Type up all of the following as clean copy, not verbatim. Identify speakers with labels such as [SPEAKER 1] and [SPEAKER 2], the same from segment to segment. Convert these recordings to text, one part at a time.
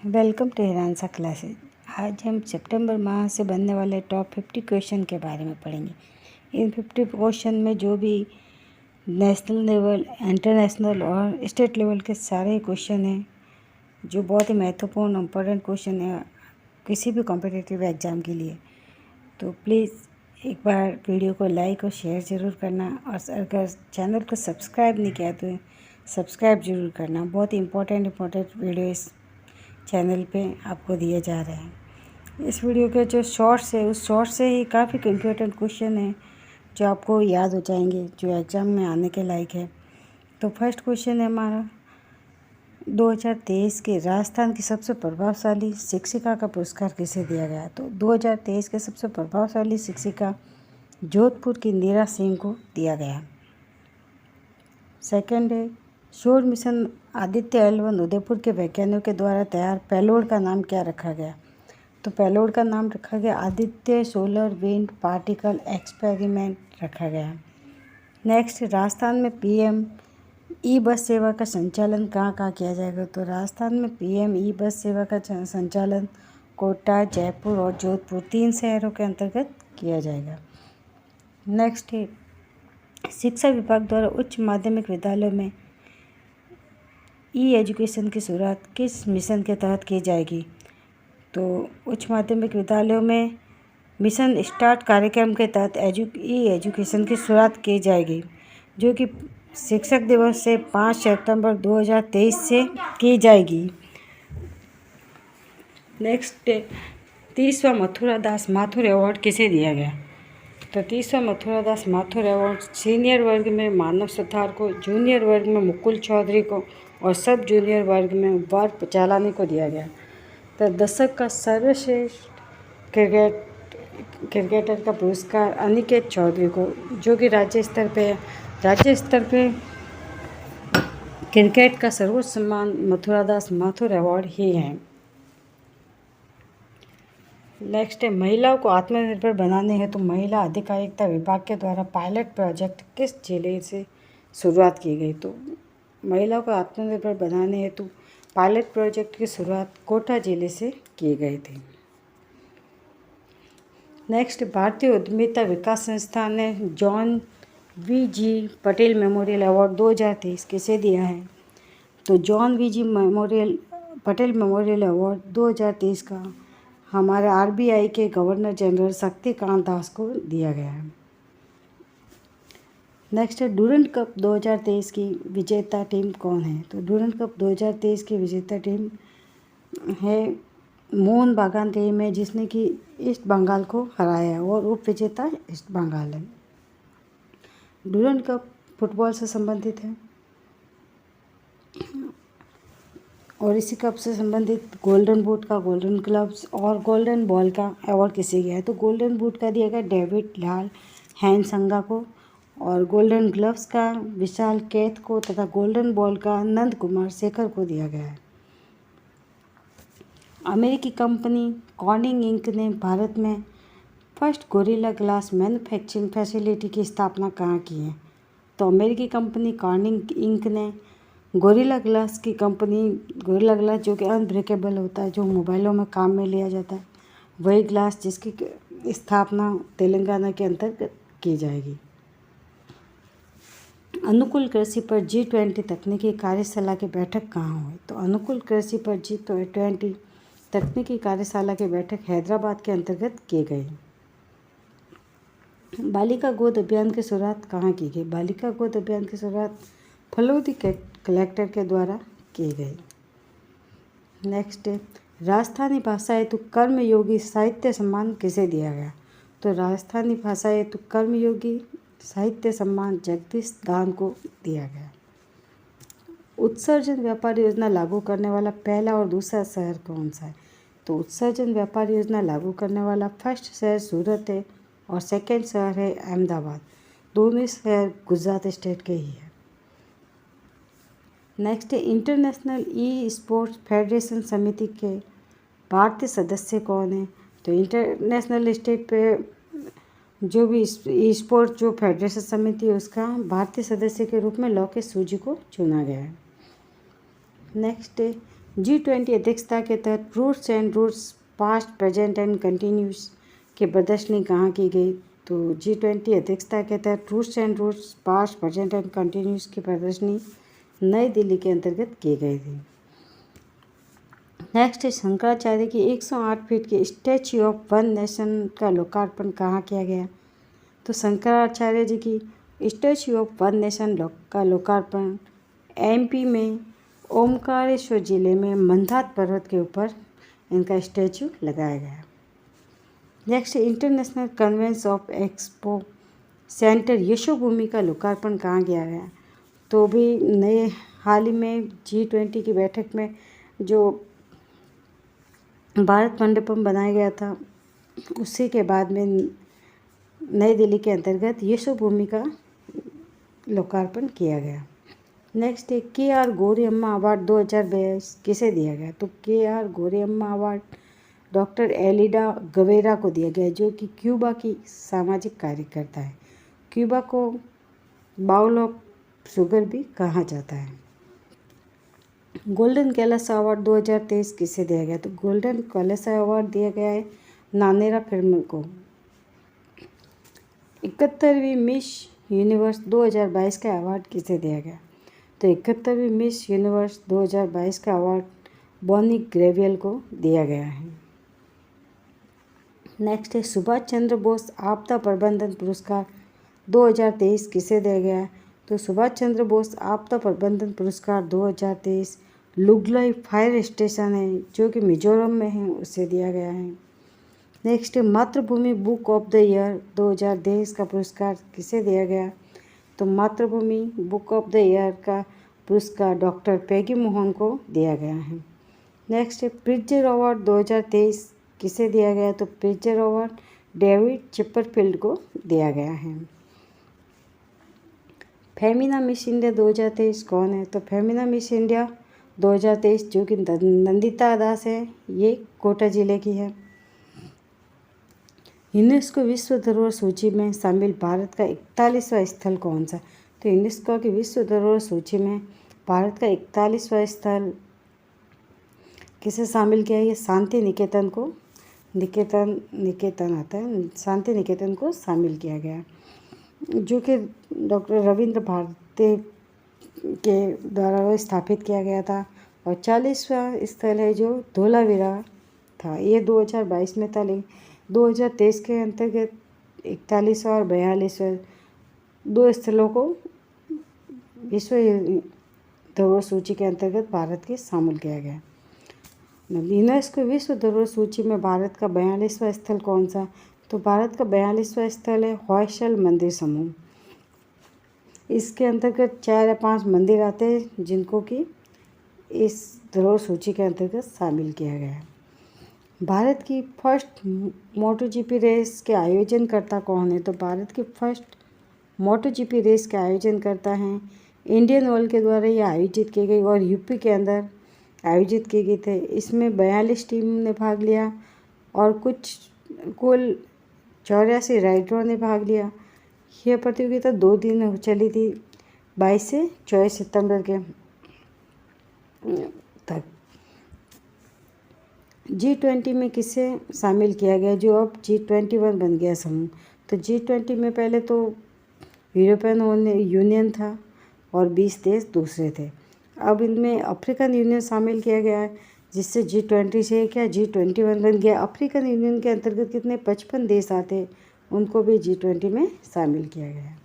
[SPEAKER 1] Welcome to हिरानसा classes. आज हम सितंबर माह से बनने वाले टॉप 50 क्वेश्चन के बारे में पढ़ेंगे। इन 50 क्वेश्चन में जो भी नेशनल लेवल, इंटरनेशनल और स्टेट लेवल के सारे क्वेश्चन हैं, जो बहुत ही महत्वपूर्ण इम्पोर्टेंट क्वेश्चन है किसी भी कॉम्पिटिटिव एग्ज़ाम के लिए। तो प्लीज़ एक बार वीडियो को लाइक और शेयर ज़रूर करना, और अगर चैनल को सब्सक्राइब नहीं किया तो सब्सक्राइब ज़रूर करना। बहुत ही इम्पोर्टेंट वीडियो इस चैनल पे आपको दिए जा रहे हैं। इस वीडियो के जो शॉर्ट्स है, उस शॉर्ट से ही काफ़ी इम्पोर्टेंट क्वेश्चन है जो आपको याद हो जाएंगे, जो एग्ज़ाम में आने के लायक है। तो फर्स्ट क्वेश्चन है हमारा, 2023 के राजस्थान की सबसे प्रभावशाली शिक्षिका का पुरस्कार किसे दिया गया? तो 2023 के सबसे प्रभावशाली शिक्षिका जोधपुर की नीरा सिंह को दिया गया। सेकंड है, सौर मिशन आदित्य L1 उदयपुर के वैज्ञानिकों के द्वारा तैयार पेलोड का नाम क्या रखा गया? तो पेलोड का नाम रखा गया Aditya solar wind particle experiment रखा गया। नेक्स्ट, राजस्थान में PM ई बस सेवा का संचालन कहाँ किया जाएगा? तो राजस्थान में PM ई बस सेवा का संचालन कोटा, जयपुर और जोधपुर 3 शहरों के अंतर्गत किया जाएगा। नेक्स्ट है, शिक्षा विभाग द्वारा उच्च माध्यमिक विद्यालयों में एजुकेशन की शुरुआत किस मिशन के तहत की जाएगी? तो उच्च माध्यमिक विद्यालयों में मिशन स्टार्ट कार्यक्रम के तहत एजुकेशन की शुरुआत की जाएगी, जो कि शिक्षक दिवस से 5 सितंबर 2023 से की जाएगी। नेक्स्ट, 30वां मथुरा दास माथुर अवार्ड किसे दिया गया? तो 30वां मथुरा दास माथुर अवार्ड सीनियर वर्ग में मानव सुथार को, जूनियर वर्ग में मुकुल चौधरी को और सब जूनियर वर्ग में वार चालानी को दिया गया। तो दशक का सर्वश्रेष्ठ क्रिकेटर का पुरस्कार अनिकेत चौधरी को, जो कि राज्य स्तर पे क्रिकेट का सर्वोच्च सम्मान मथुरा दास माथुर अवार्ड ही है। नेक्स्ट है, महिलाओं को आत्मनिर्भर बनाने हेतु महिला अधिकारिता विभाग के द्वारा पायलट प्रोजेक्ट किस जिले से शुरुआत की गई? तो महिलाओं को आत्मनिर्भर बनाने हेतु पायलट प्रोजेक्ट की शुरुआत कोटा जिले से की गई थी। नेक्स्ट, भारतीय उद्यमिता विकास संस्थान ने John V.G. Patel memorial award 2023 किसे दिया है? तो John V.G. Patel memorial award 2023 का हमारे RBI के गवर्नर जनरल शक्तिकांत दास को दिया गया है। नेक्स्ट है, डूरंड कप 2023 की विजेता टीम कौन है? तो डूरंड कप 2023 की विजेता टीम है मोहन बागान टीम है, जिसने कि ईस्ट बंगाल को हराया है और उप विजेता ईस्ट बंगाल है। डूरंड कप फुटबॉल से संबंधित है और इसी कप से संबंधित गोल्डन बूट का, गोल्डन ग्लव्स और गोल्डन बॉल का अवार्ड किसे गया है? तो गोल्डन बूट का दिया गया डेविड लाल हैनसंगा को, और गोल्डन ग्लव्स का विशाल कैथ को तथा गोल्डन बॉल का नंद कुमार शेखर को दिया गया है। अमेरिकी कंपनी कॉर्निंग इंक ने भारत में first gorilla glass manufacturing facility की स्थापना कहाँ की है? तो अमेरिकी कंपनी कॉर्निंग इंक ने गोरिल्ला ग्लास जो कि अनब्रेकेबल होता है, जो मोबाइलों में काम में लिया जाता है, वही ग्लास जिसकी स्थापना तेलंगाना के अंतर्गत की जाएगी। अनुकूल कृषि पर G20 तकनीकी कार्यशाला की बैठक कहाँ हुई? तो अनुकूल कृषि पर G20 तकनीकी कार्यशाला की बैठक हैदराबाद के अंतर्गत की गई। बालिका गोद अभियान की शुरुआत कहाँ की गई? बालिका गोद अभियान की शुरुआत फलोदी कलेक्टर के द्वारा की गई। नेक्स्ट, राजस्थानी भाषा हेतु कर्मयोगी साहित्य सम्मान किसे दिया गया? तो राजस्थानी भाषा हेतु कर्मयोगी साहित्य सम्मान जगदीश दान को दिया गया। उत्सर्जन व्यापार योजना लागू करने वाला पहला और दूसरा शहर कौन सा है? तो उत्सर्जन व्यापार योजना लागू करने वाला फर्स्ट शहर सूरत है और सेकंड शहर है अहमदाबाद। दोनों शहर गुजरात स्टेट के ही है। नेक्स्ट है, इंटरनेशनल ई स्पोर्ट्स फेडरेशन समिति के भारतीय सदस्य कौन है? तो इंटरनेशनल स्टेट पे जो भी ई स्पोर्ट्स जो फेडरेशन समिति है, उसका भारतीय सदस्य के रूप में लोकेश सूजी को चुना गया है। नेक्स्ट है, G20 अध्यक्षता के तहत fruits and roots past present and continuous की प्रदर्शनी कहाँ की गई? तो G20 अध्यक्षता के तहत fruits and roots past present and continuous की प्रदर्शनी नई दिल्ली के अंतर्गत की गई थी। नेक्स्ट है शंकराचार्य की 108 फीट के स्टैच्यू ऑफ वन नेशन का लोकार्पण कहाँ किया गया? तो शंकराचार्य जी की स्टैच्यू ऑफ वन नेशन का लोकार्पण MP में ओमकारेश्वर जिले में मंदात पर्वत के ऊपर इनका स्टैच्यू लगाया गया। Next international convention of expo centre Yashobhoomi का लोकार्पण कहाँ किया गया? तो भी नए हाल ही में G20 की बैठक में जो भारत मंडपम बनाया गया था उसी के बाद में नई दिल्ली के अंतर्गत यशोभूमि का लोकार्पण किया गया। नेक्स्ट है KR गौरी अवार्ड 2022 किसे दिया गया? तो KR Gauri award doctor Aleida Guevara को दिया गया जो कि क्यूबा की सामाजिक कार्यकर्ता है। क्यूबा को बाउल ऑफ शुगर भी कहा जाता है। गोल्डन कैलाश अवार्ड 2023 किसे दिया गया? तो गोल्डन कैलाश अवार्ड दिया गया है नानेरा फिल्म को। 71वीं मिस यूनिवर्स 2022 का अवार्ड किसे दिया गया? तो 71वीं मिस यूनिवर्स 2022 का अवार्ड बॉनी ग्रेवियल को दिया गया है। नेक्स्ट है सुभाष चंद्र बोस आपदा प्रबंधन पुरस्कार 2023 किसे दिया गया? तो सुभाष चंद्र बोस आपदा प्रबंधन पुरस्कार 2023 लुगलाई फायर स्टेशन है जो कि मिजोरम में है उसे दिया गया है। नेक्स्ट मातृभूमि बुक ऑफ द ईयर 2023 का पुरस्कार किसे दिया गया? तो मातृभूमि बुक ऑफ द ईयर का पुरस्कार डॉक्टर पैगी मोहन को दिया गया है। नेक्स्ट प्रिट्जर अवार्ड 2023 किसे दिया गया? तो प्रिट्जर अवार्ड डेविड चिपरफील्ड को दिया गया है। फेमिना मिस इंडिया 2023 कौन है? तो फेमिना मिस इंडिया 2023 जो कि नंदिता दास है, ये कोटा जिले की है। यूनेस्को विश्व धरोहर सूची में शामिल भारत का 41वां स्थल कौन सा? तो यूनेस्को की विश्व धरोहर सूची में भारत का 41वां स्थल किसे शामिल किया? ये शांति निकेतन को निकेतन आता है, शांति निकेतन को शामिल किया गया जो कि डॉक्टर रविंद्र भारती के द्वारा स्थापित किया गया था। और 40वां स्थल है जो धोलावीरा था, ये 2022 में था, लेकिन 2023 के अंतर्गत 41वां और 42वां दो स्थलों को विश्व धरोहर सूची के अंतर्गत भारत के शामिल किया गया। यूनेस्को विश्व धरोहर सूची में भारत का 42वां स्थल कौन सा? तो भारत का 42वां स्थल है हॉयसल मंदिर समूह। इसके अंतर्गत 4 या 5 मंदिर आते हैं जिनको कि इस धरोहर सूची के अंतर्गत शामिल किया गया है। भारत की फर्स्ट MotoGP रेस के आयोजनकर्ता कौन है? तो भारत की फर्स्ट MotoGP रेस के आयोजनकर्ता हैं इंडियन ऑयल के द्वारा ये आयोजित की गई और यूपी के अंदर आयोजित की गई थे। इसमें 42 टीम ने भाग लिया और कुल 84 राइडरों ने भाग लिया। यह प्रतियोगिता 2 दिन चली थी, 22 से 24 सितंबर के तक। G20 में किसे शामिल किया गया जो अब G21 बन गया समूह? तो G20 में पहले तो यूरोपियन यूनियन था और 20 देश दूसरे थे। अब इनमें अफ्रीकन यूनियन शामिल किया गया है जिससे G20 से क्या G21 बन गया। अफ्रीकन यूनियन के अंतर्गत कितने 55 देश आते उनको भी G20 में शामिल किया गया है।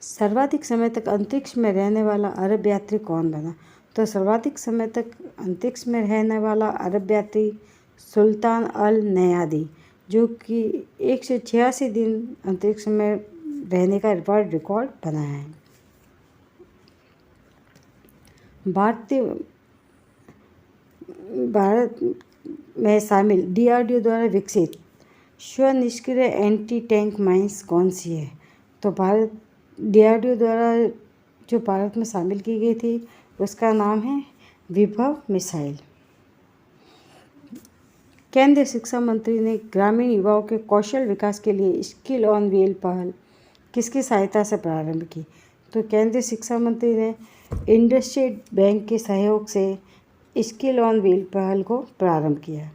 [SPEAKER 1] सर्वाधिक समय तक अंतरिक्ष में रहने वाला अरब यात्री कौन बना? तो सर्वाधिक समय तक अंतरिक्ष में रहने वाला अरब यात्री सुल्तान अल नयादी जो कि 186 दिन अंतरिक्ष में रहने का वर्ल्ड रिकॉर्ड बनाया है। भारत में शामिल DRDO द्वारा विकसित स्वनिष्क्रिय एंटी टैंक माइंस कौन सी है? तो DRDO द्वारा जो भारत में शामिल की गई थी उसका नाम है विभव मिसाइल। केंद्रीय शिक्षा मंत्री ने ग्रामीण युवाओं के कौशल विकास के लिए स्किल ऑन व्हील पहल किसकी सहायता से प्रारंभ की? तो केंद्रीय शिक्षा मंत्री ने इंडस्ट्री बैंक के सहयोग से स्किल ऑन व्हील पहल को प्रारंभ किया।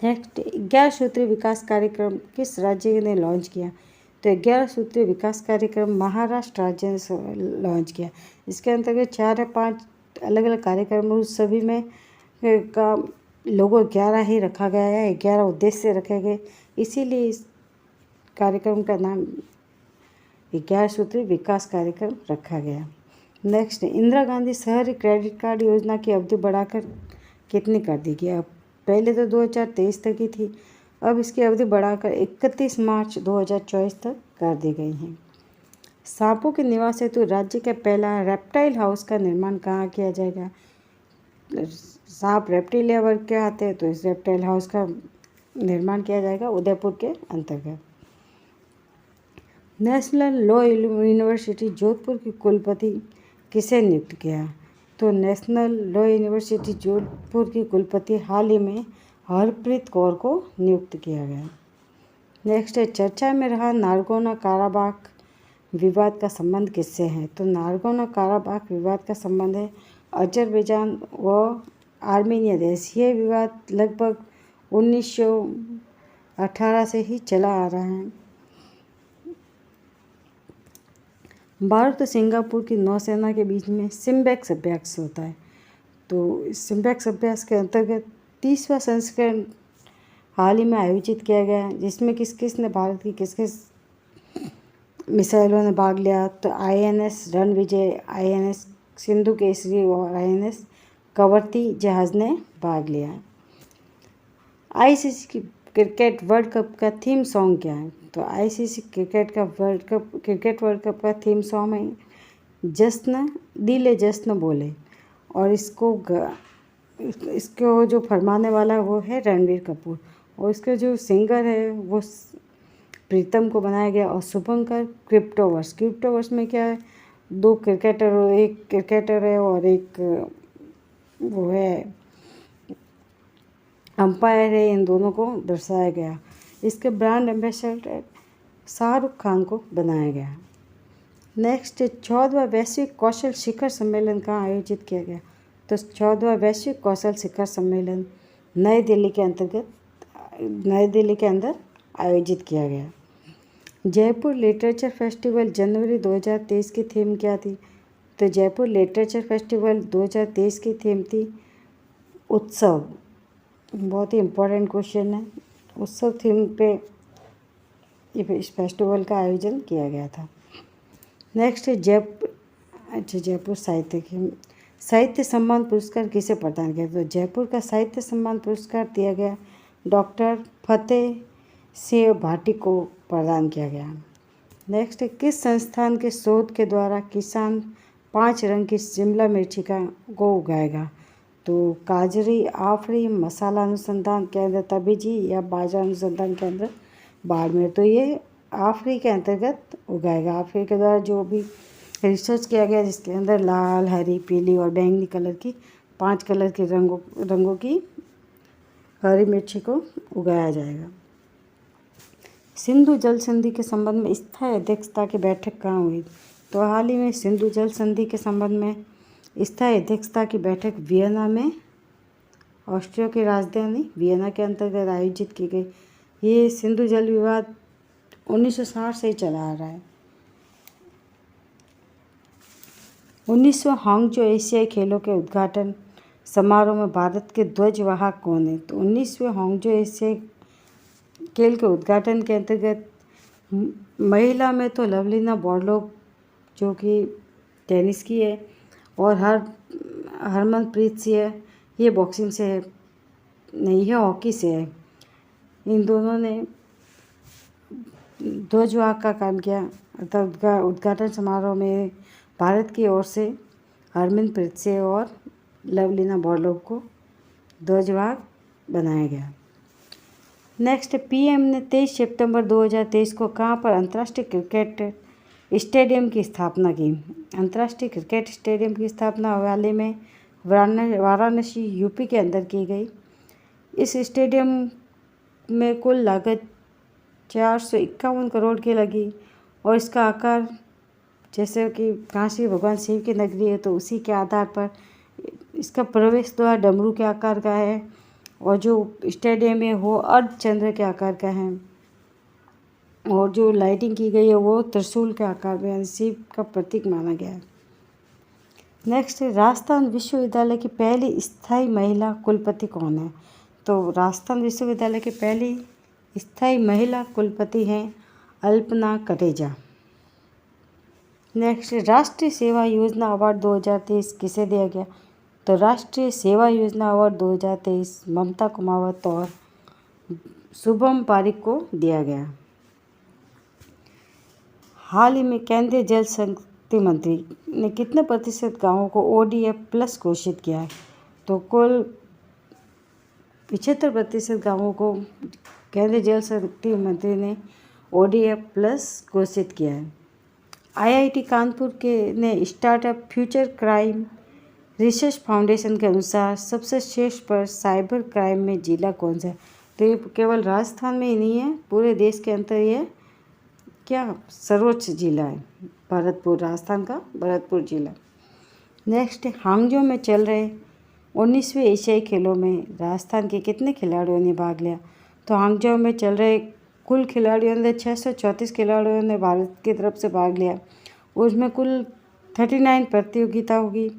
[SPEAKER 1] नेक्स्ट, 11 सूत्रीय विकास कार्यक्रम किस राज्य ने लॉन्च किया? तो 11 सूत्रीय विकास कार्यक्रम महाराष्ट्र राज्य ने लॉन्च किया। इसके अंतर्गत 4 या 5 अलग अलग कार्यक्रम, उस सभी में का लोगो 11 ही रखा गया है, 11 उद्देश्य रखे गए, इसीलिए इस कार्यक्रम का नाम 11 सूत्रीय विकास कार्यक्रम रखा गया। नेक्स्ट, इंदिरा गांधी शहरी क्रेडिट कार्ड योजना की अवधि बढ़ाकर कितनी कर दी गई? अब पहले तो 2023 तक ही थी, अब इसकी अवधि बढ़ाकर 31 मार्च 2024 तक कर दी गई है। सांपों के निवास हेतु राज्य के पहला रेप्टाइल हाउस का निर्माण कहाँ किया जाएगा? सांप रेप्टिलिया वर्ग के आते हैं, तो इस रेप्टाइल हाउस का निर्माण किया जाएगा उदयपुर के अंतर्गत। नेशनल लॉ यूनिवर्सिटी जोधपुर की कुलपति किसे नियुक्त किया? तो नेशनल लॉ यूनिवर्सिटी जोधपुर की कुलपति हाल ही में हरप्रीत कौर को नियुक्त किया गया। नेक्स्ट है, चर्चा में रहा नारगोना काराबाख विवाद का संबंध किससे है? तो नारगोना काराबाख विवाद का संबंध है अजरबैजान व आर्मीनिया देश। ये विवाद लगभग 1918 से ही चला आ रहा है। भारत और सिंगापुर की नौसेना के बीच में सिम्बेक्स अभ्यास होता है। तो इस सिम्बेक्स अभ्यास के अंतर्गत 30वां संस्करण हाल ही में आयोजित किया गया, जिसमें किस किस ने भारत की किस किस मिसाइलों ने भाग लिया? तो INS रणविजय, INS सिंधु केसरी और INS कवरती जहाज ने भाग लिया। ICC क्रिकेट वर्ल्ड कप का थीम सॉन्ग क्या है? तो ICC क्रिकेट वर्ल्ड कप का थीम सॉन्ग है जश्न दिले जश्न बोले, और इसको जो फरमाने वाला वो है रणबीर कपूर, और इसका जो सिंगर है वो प्रीतम को बनाया गया। और शुभंकर क्रिप्टोवर्स में क्या है, 2 क्रिकेटर, एक क्रिकेटर है और एक वो है अंपायर है, इन दोनों को दर्शाया गया। इसके ब्रांड एम्बेसडर शाहरुख खान को बनाया गया। नेक्स्ट, 14वां वैश्विक कौशल शिखर सम्मेलन कहाँ आयोजित किया गया? तो 14वां वैश्विक कौशल शिखर सम्मेलन नई दिल्ली के अंदर आयोजित किया गया। जयपुर लिटरेचर फेस्टिवल जनवरी 2023 की थीम क्या थी? तो जयपुर लिटरेचर फेस्टिवल 2023 की थीम थी उत्सव। बहुत ही इम्पोर्टेंट क्वेश्चन है। उत्सव थीम पे इस फेस्टिवल का आयोजन किया गया था। नेक्स्ट, जयपुर साहित्य सम्मान पुरस्कार किसे प्रदान किया? तो जयपुर का साहित्य सम्मान पुरस्कार दिया गया डॉक्टर फतेह सिंह भाटी को प्रदान किया गया। नेक्स्ट, किस संस्थान के शोध के द्वारा किसान 5 रंग की शिमला मिर्ची को उगाएगा? तो काजरी आफरी मसाला अनुसंधान केंद्र तबीजी या बाजरा अनुसंधान केंद्र बाड़मेर। तो ये आफरी के अंतर्गत उगाएगा। आफरी के द्वारा जो भी रिसर्च किया गया, जिसके अंदर लाल, हरी, पीली और बैंगनी कलर की 5 कलर के रंगों की हरी मिर्ची को उगाया जाएगा। सिंधु जल संधि के संबंध में स्थायी अध्यक्षता की बैठक कहाँ हुई? तो हाल ही में सिंधु जल संधि के संबंध में स्थायी अध्यक्षता की बैठक वियना में, ऑस्ट्रिया की राजधानी वियना के अंतर्गत आयोजित की गई। ये सिंधु जल विवाद 1960 से ही चला आ रहा है। 19वां हांगझो एशियाई खेलों के उद्घाटन समारोह में भारत के ध्वजवाहक कौन है? तो 19वें हांगझो एशियाई खेल के उद्घाटन के अंतर्गत महिला में तो लवलीना बोरगोहेन जो कि टेनिस की है, और हरमनप्रीत सिंह है, ये बॉक्सिंग से है, नहीं है हॉकी से है। इन दोनों ने ध्वजवाहक का काम किया। अर्थात उद्घाटन समारोह में भारत की ओर से हरमनप्रीत सिंह और लवलीना बोरगोहेन को ध्वजवाहक बनाया गया। नेक्स्ट, PM ने 23 सितंबर 2023 को कहाँ पर अंतर्राष्ट्रीय क्रिकेट स्टेडियम की स्थापना की? अंतर्राष्ट्रीय क्रिकेट स्टेडियम की स्थापना हाल ही में वाराणसी यूपी के अंदर की गई। इस स्टेडियम में कुल लागत 451 करोड़ की लगी और इसका आकार जैसे कि काशी भगवान शिव की नगरी है तो उसी के आधार पर इसका प्रवेश द्वार डमरू के आकार का है और जो स्टेडियम है वो अर्धचंद्र के आकार का है और जो लाइटिंग की गई है वो त्रिशूल के आकार में शिव का प्रतीक माना गया है। नेक्स्ट, राजस्थान विश्वविद्यालय की पहली स्थायी महिला कुलपति कौन है? तो राजस्थान विश्वविद्यालय की पहली स्थायी महिला कुलपति हैं अल्पना कटेजा। नेक्स्ट, राष्ट्रीय सेवा योजना अवार्ड 2023 किसे दिया गया? तो राष्ट्रीय सेवा योजना अवार्ड 2023 ममता कुमावत और शुभम पारिक को दिया गया। हाल ही में केंद्रीय जल शक्ति मंत्री ने कितने प्रतिशत गांवों को ODF प्लस घोषित किया है? तो कुल 75% गांवों को केंद्रीय जल शक्ति मंत्री ने ODF प्लस घोषित किया है। IIT कानपुर ने startup future crime research foundation के अनुसार सबसे शीर्ष पर साइबर क्राइम में जिला कौन सा है? तो ये केवल राजस्थान में ही नहीं है, पूरे देश के अंदर ये क्या सर्वोच्च जिला है, भरतपुर, राजस्थान का भरतपुर जिला। नेक्स्ट, हांगझो में चल रहे 19वें एशियाई खेलों में राजस्थान के कितने खिलाड़ियों ने भाग लिया? तो हांगझो में चल रहे कुल खिलाड़ियों ने 634 खिलाड़ियों ने भारत की तरफ से भाग लिया। उसमें कुल 39 प्रतियोगिता होगी,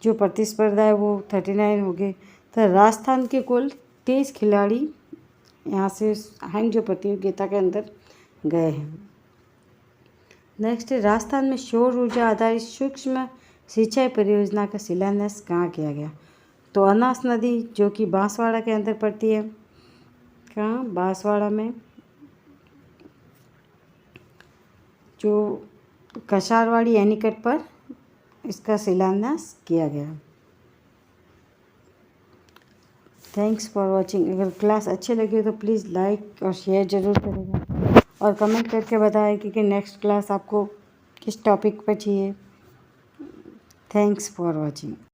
[SPEAKER 1] जो प्रतिस्पर्धा है वो 39 हो गए। तो राजस्थान के कुल 23 खिलाड़ी यहाँ से हांगझो प्रतियोगिता के अंदर गए हैं। नेक्स्ट, राजस्थान में सौर ऊर्जा आधारित सूक्ष्म सिंचाई परियोजना का शिलान्यास कहाँ किया गया? तो अनास नदी जो कि बांसवाड़ा के अंदर पड़ती है, कहाँ? बांसवाड़ा में, जो कसारवाड़ी एनीकट पर इसका शिलान्यास किया गया। Thanks for watching. अगर क्लास अच्छी लगी तो प्लीज़ लाइक और शेयर ज़रूर करेगा और कमेंट करके बताएं कि नेक्स्ट क्लास आपको किस टॉपिक पर चाहिए। Thanks for watching.